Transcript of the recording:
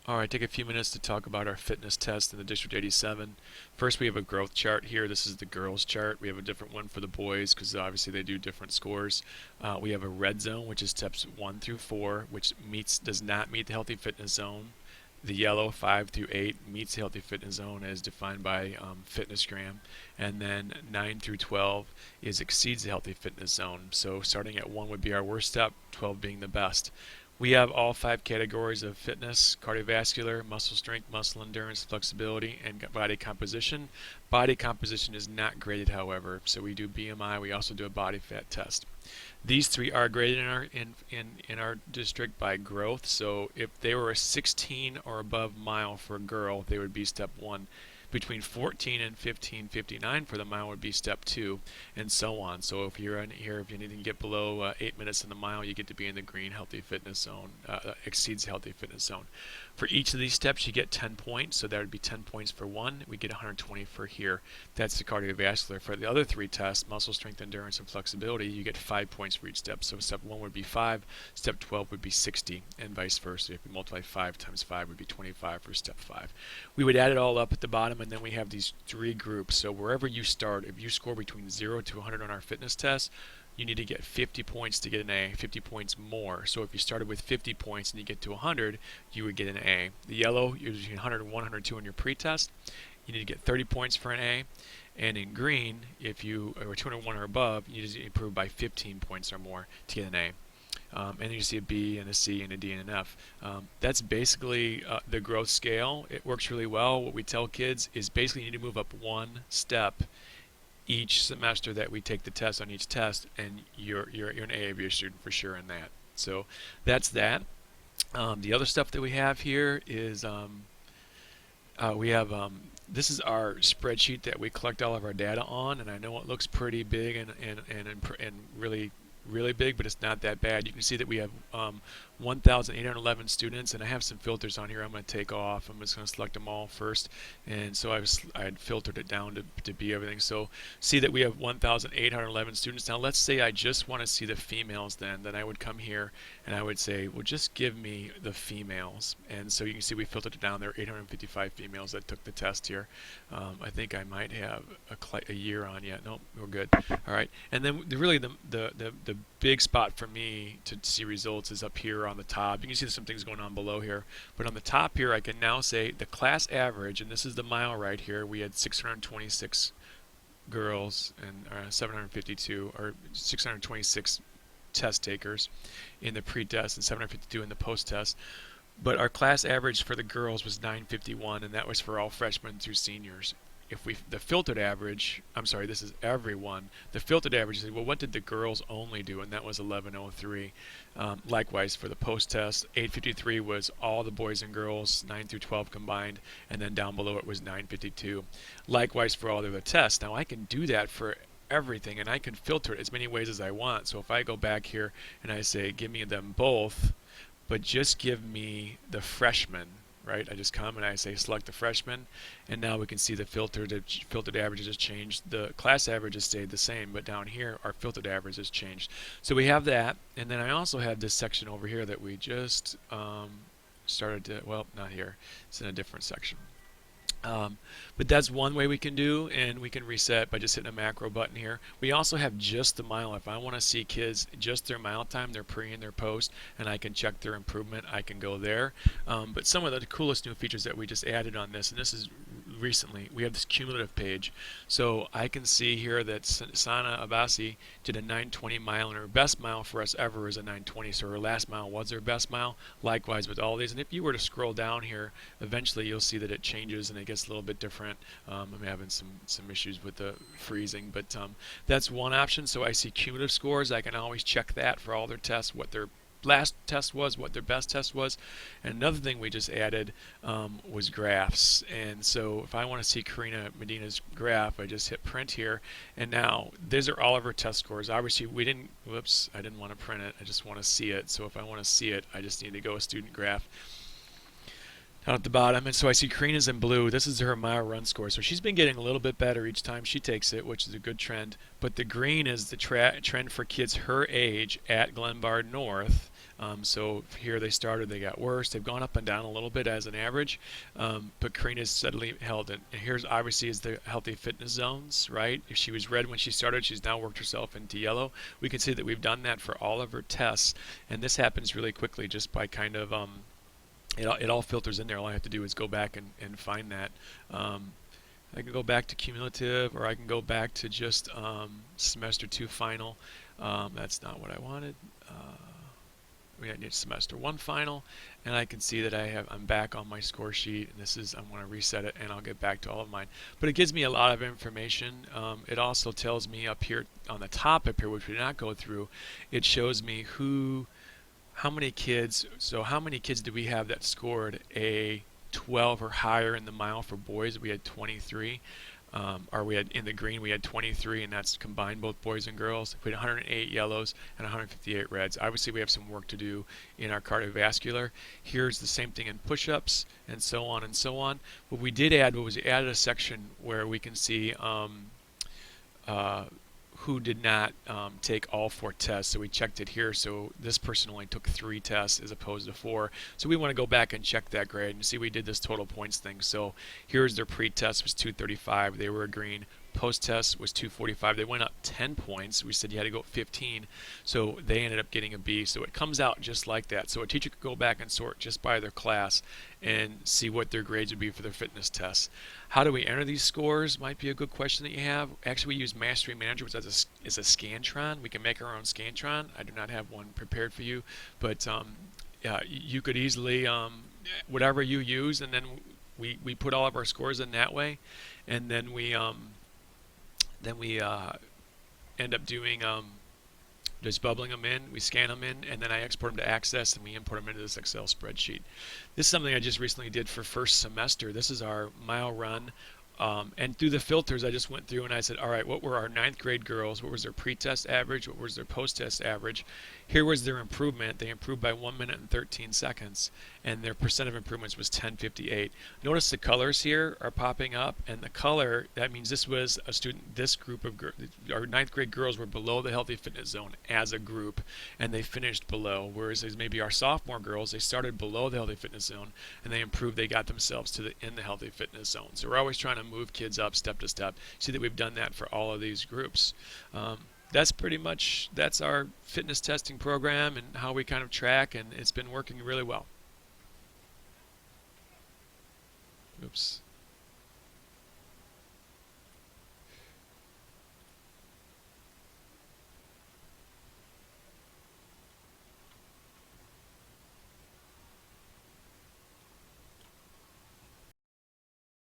All right, take a few minutes to talk about our fitness test in the District 87. First, we have a growth chart here. This is the girls chart. We have a different one for the boys because obviously they do different scores. We have a red zone, which is steps 1 through 4, which does not meet the healthy fitness zone. The yellow 5 through 8 meets the healthy fitness zone as defined by FitnessGram. And then 9 through 12 exceeds the healthy fitness zone. So starting at 1 would be our worst step, 12 being the best. We have all 5 categories of fitness: cardiovascular, muscle strength, muscle endurance, flexibility, and body composition. Body composition is not graded, however, so we do BMI. We also do a body fat test. These 3 are graded in our district by growth. So if they were a 16 or above mile for a girl, they would be step 1. Between 14 and 15:59 for the mile would be step 2, and so on. So if you're in here, if you need to get below 8 minutes in the mile, you get to be in the green healthy fitness zone, exceeds healthy fitness zone. For each of these steps, you get 10 points. So that would be 10 points for one. We get 120 for here. That's the cardiovascular. For the other 3 tests, muscle strength, endurance, and flexibility, you get 5 points for each step. So step 1 would be 5, step 12 would be 60, and vice versa. If you multiply 5 times 5 would be 25 for step 5. We would add it all up at the bottom, and then we have these 3 groups. So wherever you start, if you score between 0 to 100 on our fitness test, you need to get 50 points to get an A, 50 points more. So if you started with 50 points and you get to 100, you would get an A. The yellow, you're between 100 and 102 on your pretest. You need to get 30 points for an A. And in green, if you are 201 or above, you need to improve by 15 points or more to get an A. And then you see a B and a C and a D and an F. That's basically the growth scale. It works really well. What we tell kids is basically you need to move up 1 step each semester that we take the test on each test, and you're an A student for sure in that. So that's that. The other stuff that we have here is we have this is our spreadsheet that we collect all of our data on, and I know it looks pretty big and really big, but it's not that bad. You can see that we have 1,811 students, and I have some filters on here I'm going to take off. I'm just going to select them all first, and so I had filtered it down to be everything. So see that we have 1,811 students. Now let's say I just want to see the females. Then I would come here and I would say, well, just give me the females. And so you can see we filtered it down. There are 855 females that took the test here. I think I might have a year on yet. No, we're good. All right, and then really the big spot for me to see results is up here on the top. You can see some things going on below here, but on the top here I can now say the class average, and this is the mile right here. We had 626 girls and 752 or 626 test takers in the pre-test and 752 in the post-test. But our class average for the girls was 951, and that was for all freshmen through seniors. If the filtered average, I'm sorry, this is everyone. The filtered average is, well, what did the girls only do? And that was 1103. Likewise for the post-test, 853 was all the boys and girls, 9 through 12 combined, and then down below it was 952. Likewise for all the other tests. Now I can do that for everything, and I can filter it as many ways as I want. So if I go back here and I say, give me them both, but just give me the freshmen, right? I just come and I say select the freshman, and now we can see the filtered averages has changed. The class average has stayed the same, but down here our filtered average has changed. So we have that, and then I also have this section over here that we just started to, well, not here, it's in a different section. But that's one way we can do, and we can reset by just hitting a macro button here. We also have just the mile. If I want to see kids just their mile time, their pre and their post, and I can check their improvement, I can go there. But some of the coolest new features that we just added on this, and this is recently, we have this cumulative page. So I can see here that Sana Abasi did a 920 mile, and her best mile for us ever is a 920. So her last mile was her best mile. Likewise with all these. And if you were to scroll down here, eventually you'll see that it changes and it gets a little bit different. I'm having some issues with the freezing, but that's one option. So I see cumulative scores. I can always check that for all their tests, what their last test was, what their best test was. And another thing we just added was graphs. And so if I want to see Karina Medina's graph, I just hit print here, and now these are all of her test scores. Obviously we didn't, whoops, I didn't want to print it, I just want to see it. So if I want to see it, I just need to go a student graph. out at the bottom. And so I see Karina's in blue. This is her mile run score. So she's been getting a little bit better each time she takes it, which is a good trend. But the green is the trend for kids her age at Glenbard North. So here they started, they got worse. They've gone up and down a little bit as an average, but Karina's steadily held it. And here's obviously is the healthy fitness zones, right? If she was red when she started, she's now worked herself into yellow. We can see that we've done that for all of her tests, and this happens really quickly just by kind of it all filters in there. All I have to do is go back and find that. I can go back to cumulative, or I can go back to just semester 2 final. That's not what I wanted. We need semester 1 final, and I can see that I'm back on my score sheet, and I'm going to reset it, and I'll get back to all of mine. But it gives me a lot of information. It also tells me up here on the top up here, which we did not go through, it shows me how many kids do we have that scored a 12 or higher in the mile for boys? We had 23. Or we had in the green we had 23, and that's combined both boys and girls. We had 108 yellows and 158 reds. Obviously we have some work to do in our cardiovascular. Here's the same thing in push-ups and so on and so on. What we did add was we added a section where we can see who did not take all 4 tests. So we checked it here. So this person only took 3 tests as opposed to 4. So we want to go back and check that grade and see we did this total points thing. So here's their pre-test was 235. They were a green. Post-test was 245. They went up 10 points. We said you had to go 15. So they ended up getting a B. So it comes out just like that. So a teacher could go back and sort just by their class and see what their grades would be for their fitness tests. How do we enter these scores? Might be a good question that you have. Actually, we use Mastery Manager, which is a Scantron. We can make our own Scantron. I do not have one prepared for you, but you could easily, whatever you use, and then we put all of our scores in that way, and then we end up doing just bubbling them in, we scan them in, and then I export them to Access, and we import them into this Excel spreadsheet. This is something I just recently did for first semester. This is our mile run. And through the filters, I just went through and I said, all right, what were our 9th grade girls? What was their pre-test average? What was their post-test average? Here was their improvement. They improved by 1 minute and 13 seconds, and their percent of improvements was 1058. Notice the colors here are popping up, and the color, that means this was a student, this group of our 9th grade girls were below the healthy fitness zone as a group, and they finished below, whereas maybe our sophomore girls, they started below the healthy fitness zone, and they improved, they got themselves in the healthy fitness zone. So we're always trying to move kids up step to step. See that we've done that for all of these groups. That's pretty much, that's our fitness testing program and how we kind of track, and it's been working really well. Oops.